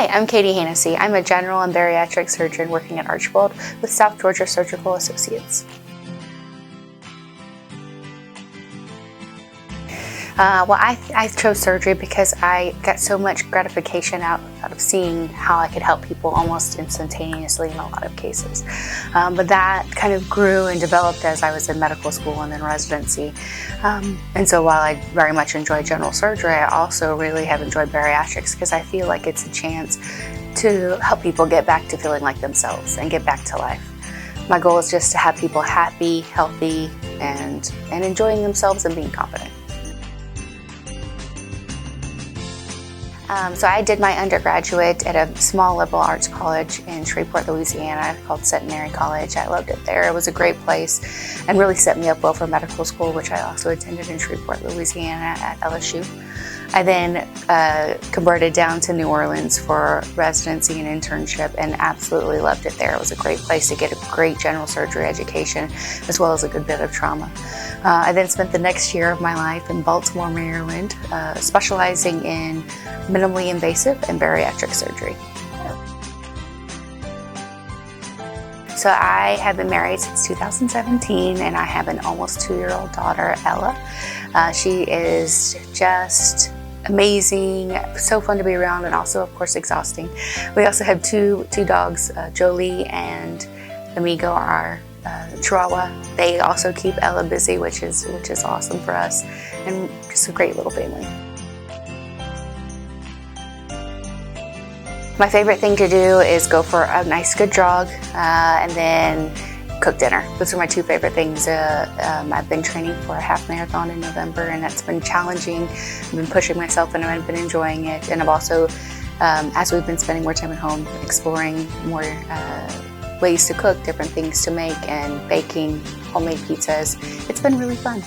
Hi, I'm Katie Hanisee. I'm a General and Bariatric Surgeon working at Archbold with South Georgia Surgical Associates. I chose surgery because I got so much gratification out of seeing how I could help people almost instantaneously in a lot of cases. But that kind of grew and developed as I was in medical school and then residency. And so while I very much enjoy general surgery, I also really have enjoyed bariatrics because I feel like it's a chance to help people get back to feeling like themselves and get back to life. My goal is just to have people happy, healthy, and enjoying themselves and being confident. So I did my undergraduate at a small liberal arts college in Shreveport, Louisiana called Centenary College. I loved it there. It was a great place and really set me up well for medical school, which I also attended in Shreveport, Louisiana at LSU. I then converted down to New Orleans for residency and internship and absolutely loved it there. It was a great place to get a great general surgery education as well as a good bit of trauma. I then spent the next year of my life in Baltimore, Maryland, specializing in minimally invasive and bariatric surgery. So I have been married since 2017 and I have an almost 2-year-old daughter, Ella. She is just amazing, so fun to be around, and also of course exhausting. We also have two dogs, Jolie and Amigo, our Chihuahua. They also keep Ella busy, which is awesome for us, and just a great little family. My favorite thing to do is go for a nice good jog and then cook dinner. Those are my two favorite things. I've been training for a half marathon in November and that's been challenging. I've been pushing myself and I've been enjoying it. And I've also, as we've been spending more time at home, exploring more ways to cook, different things to make, and baking homemade pizzas. It's been really fun.